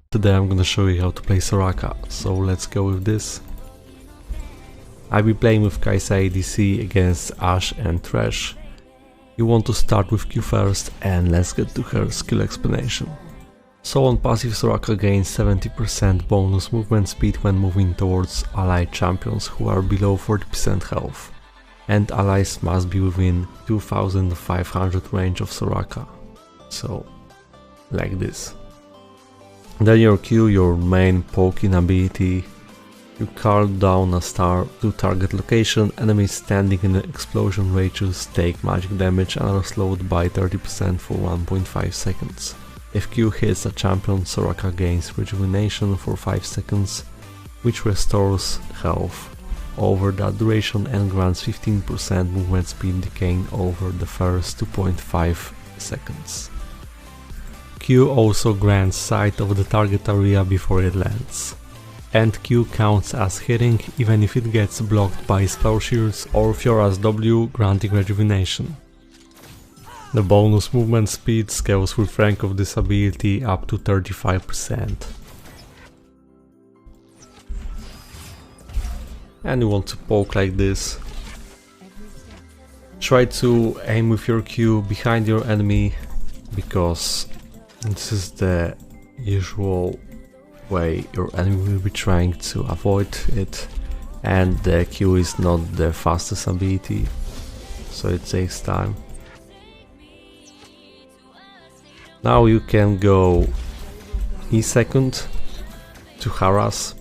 Today I'm gonna show you how to play Soraka, so let's go with this. I'll be playing with Kai'Sa ADC against Ashe and Thresh. You want to start with Q first, and let's get to her skill explanation. So on passive, Soraka gains 70% bonus movement speed when moving towards allied champions who are below 40% health, and allies must be within 2500 range of Soraka. So, like this. Then your Q, your main poking ability, you call down a star to target location. Enemies standing in the explosion radius take magic damage and are slowed by 30% for 1.5 seconds. If Q hits a champion, Soraka gains rejuvenation for 5 seconds, which restores health over that duration and grants 15% movement speed decaying over the first 2.5 seconds. Q also grants sight of the target area before it lands. And Q counts as hitting even if it gets blocked by spell shields or Fiora's W granting rejuvenation. The bonus movement speed scales with rank of this ability up to 35%. And you want to poke like this. Try to aim with your Q behind your enemy, because this is the usual way your enemy will be trying to avoid it, and the Q is not the fastest ability, so it takes time. Now you can go E second to harass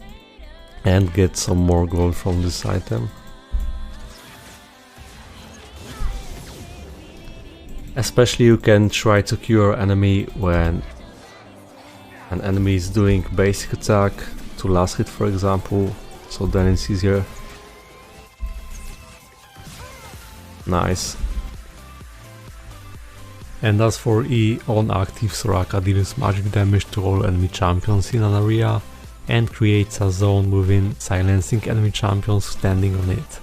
and get some more gold from this item. Especially you can try to cure enemy when an enemy is doing basic attack to last hit, for example, so then it's easier. Nice. And as for E, on active, Soraka deals magic damage to all enemy champions in an area and creates a zone within, silencing enemy champions standing on it.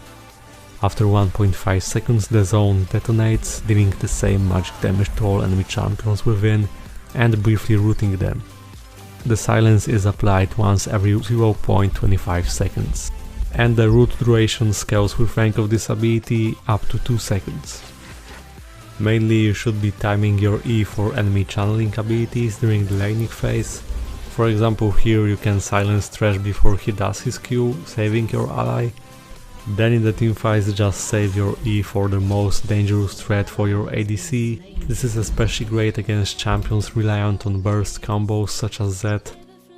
After 1.5 seconds the zone detonates, dealing the same magic damage to all enemy champions within and briefly rooting them. The silence is applied once every 0.25 seconds, and the root duration scales with rank of this ability up to 2 seconds. Mainly you should be timing your E for enemy channeling abilities during the laning phase. For example, here you can silence Thresh before he does his Q, saving your ally. Then in the teamfights just save your E for the most dangerous threat for your ADC. This is especially great against champions reliant on burst combos such as Z,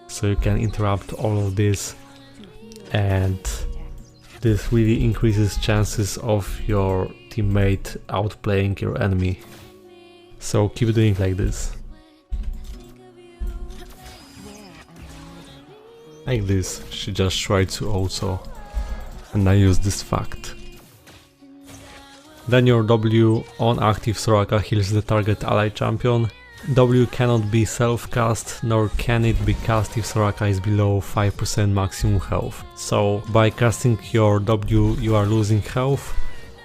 so you can interrupt all of this, and this really increases chances of your teammate outplaying your enemy. So keep doing like this. Like this, she just tried to also, and I use this fact. Then your W, on active, Soraka heals the target ally champion. W cannot be self-cast, nor can it be cast if Soraka is below 5% maximum health. So by casting your W you are losing health.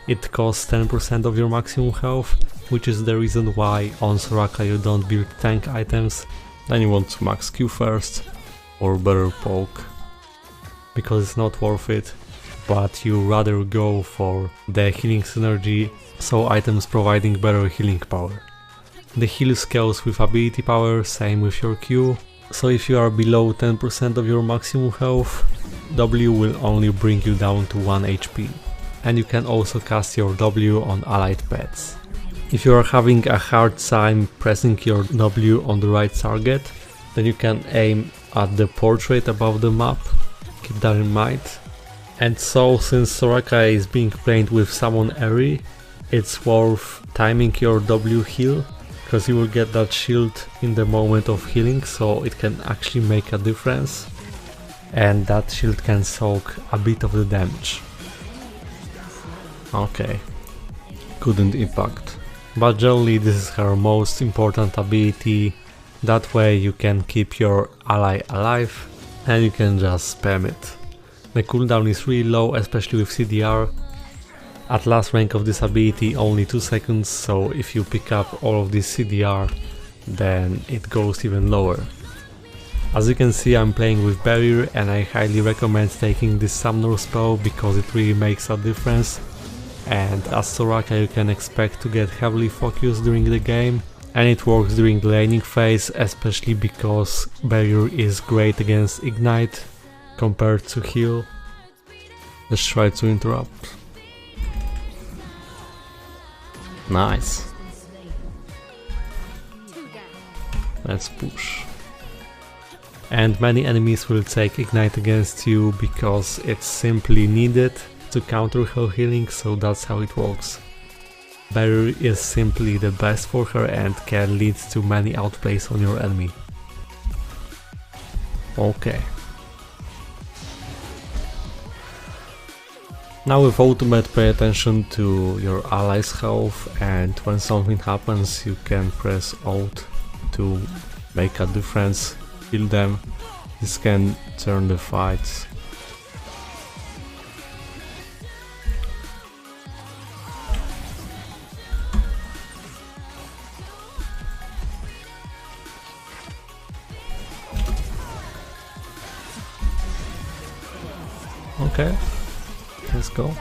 It costs 10% of your maximum health, which is the reason why on Soraka you don't build tank items. Then you want to max Q first, or better poke, because it's not worth it. But you rather go for the healing synergy, so items providing better healing power. The heal scales with ability power, same with your Q, so if you are below 10% of your maximum health, W will only bring you down to 1 HP. And you can also cast your W on allied pets. If you are having a hard time pressing your W on the right target, then you can aim at the portrait above the map, keep that in mind. And so, since Soraka is being played with someone airy, it's worth timing your W heal, because you will get that shield in the moment of healing, so it can actually make a difference, and that shield can soak a bit of the damage. Okay, couldn't impact. But generally this is her most important ability, that way you can keep your ally alive and you can just spam it. The cooldown is really low, especially with CDR. At last rank of this ability only 2 seconds, so if you pick up all of this CDR then it goes even lower. As you can see, I'm playing with barrier and I highly recommend taking this summoner spell because it really makes a difference. And as Soraka you can expect to get heavily focused during the game, and it works during the laning phase, especially because barrier is great against ignite compared to heal. Let's try to interrupt. Nice. Let's push. And many enemies will take ignite against you because it's simply needed to counter her healing, so that's how it works. Barrier is simply the best for her and can lead to many outplays on your enemy. Okay. Now with ultimate, pay attention to your allies' health, and when something happens you can press Alt to make a difference, heal them. This can turn the fights. Okay, let's go.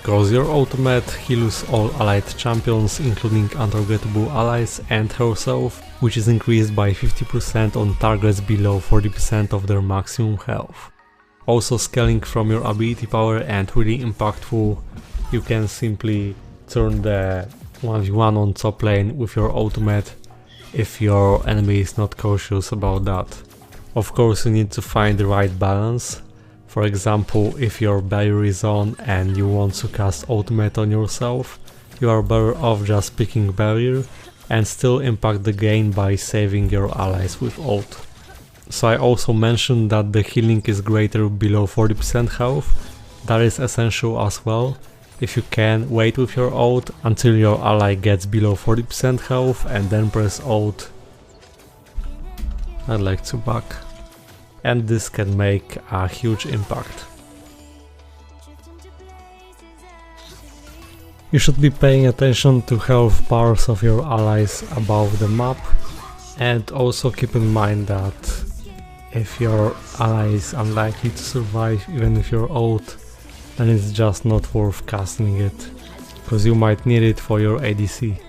Cause your ultimate heals all allied champions, including untargetable allies and herself, which is increased by 50% on targets below 40% of their maximum health. Also scaling from your ability power and really impactful, you can simply turn the 1v1 on top lane with your ultimate if your enemy is not cautious about that. Of course you need to find the right balance. For example, if your barrier is on and you want to cast ultimate on yourself, you are better off just picking barrier and still impact the game by saving your allies with ult. So I also mentioned that the healing is greater below 40% health. That is essential as well. If you can, wait with your ult until your ally gets below 40% health and then press ult. I'd like to back. And this can make a huge impact. You should be paying attention to health bars of your allies above the map, and also keep in mind that if your ally is unlikely to survive even with your ult, then it's just not worth casting it, because you might need it for your ADC.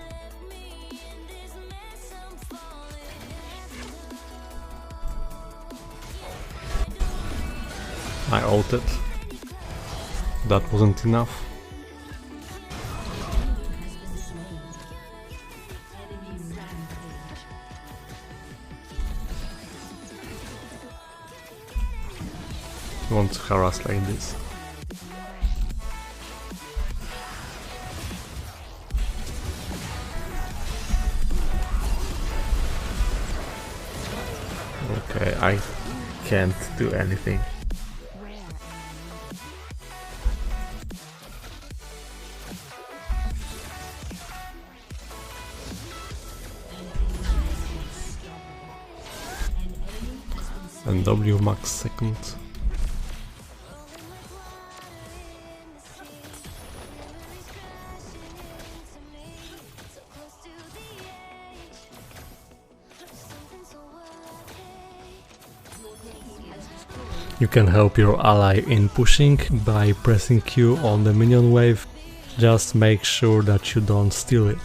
I ulted. That wasn't enough. I want to harass like this. Okay, I can't do anything. And W max second. You can help your ally in pushing by pressing Q on the minion wave. Just make sure that you don't steal it.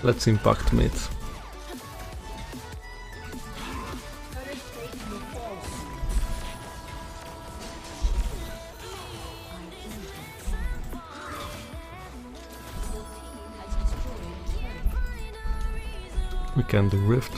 Let's impact mid. We can do Rift.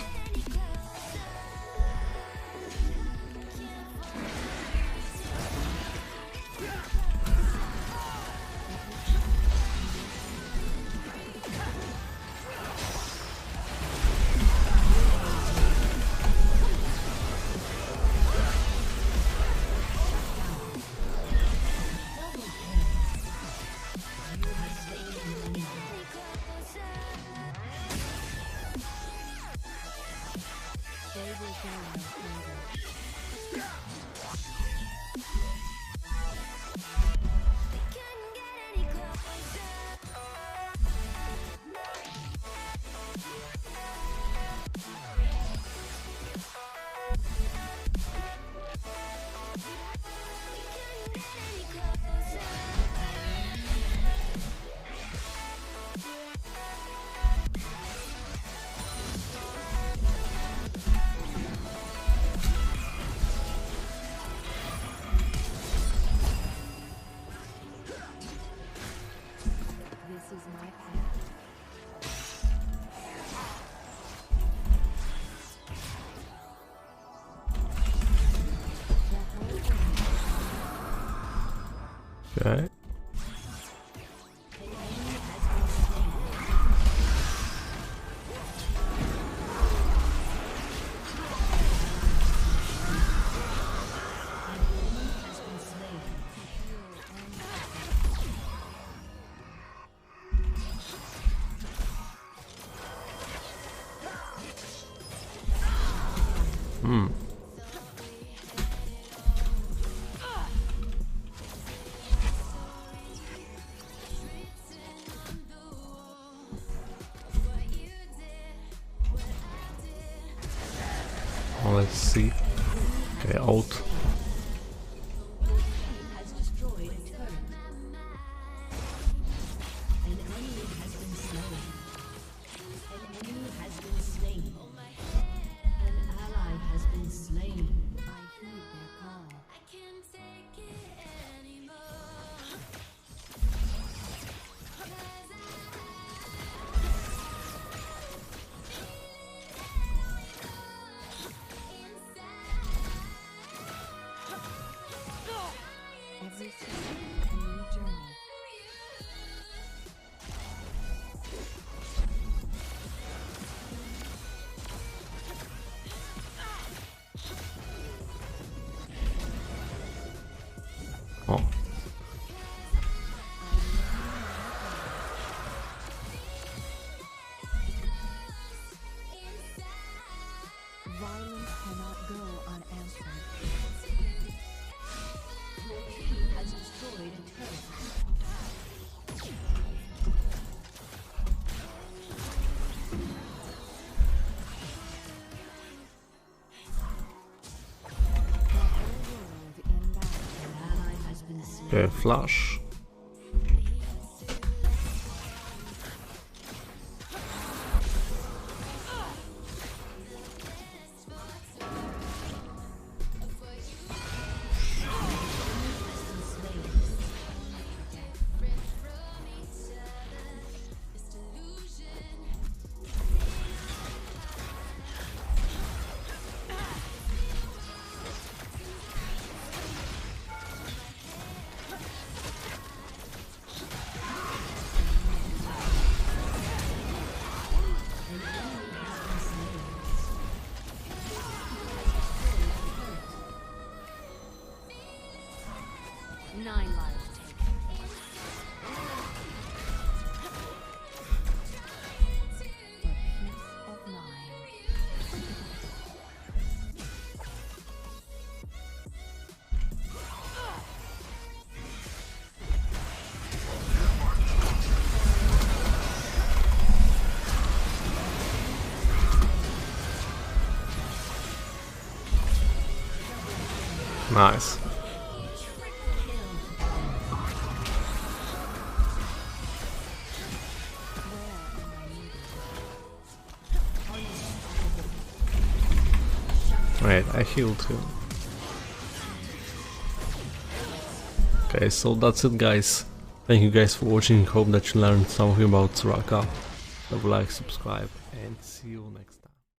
is my path. Okay. Well, let's see. Okay, out. Has destroyed a turret. An enemy has been slain. An enemy has been slain. An ally has been slain. I heed their call. I can't take it anymore. Every step a new journey. Oh. Violence cannot go unanswered. Your team has destroyed a turret. The whole world in battle. An ally has been slain. Okay, flash. Nine lives taken. For peace of mind. Nice. Wait, I healed him. Okay, so that's it, guys. Thank you guys for watching. Hope that you learned something about Soraka. Leave a like, subscribe, and see you next time.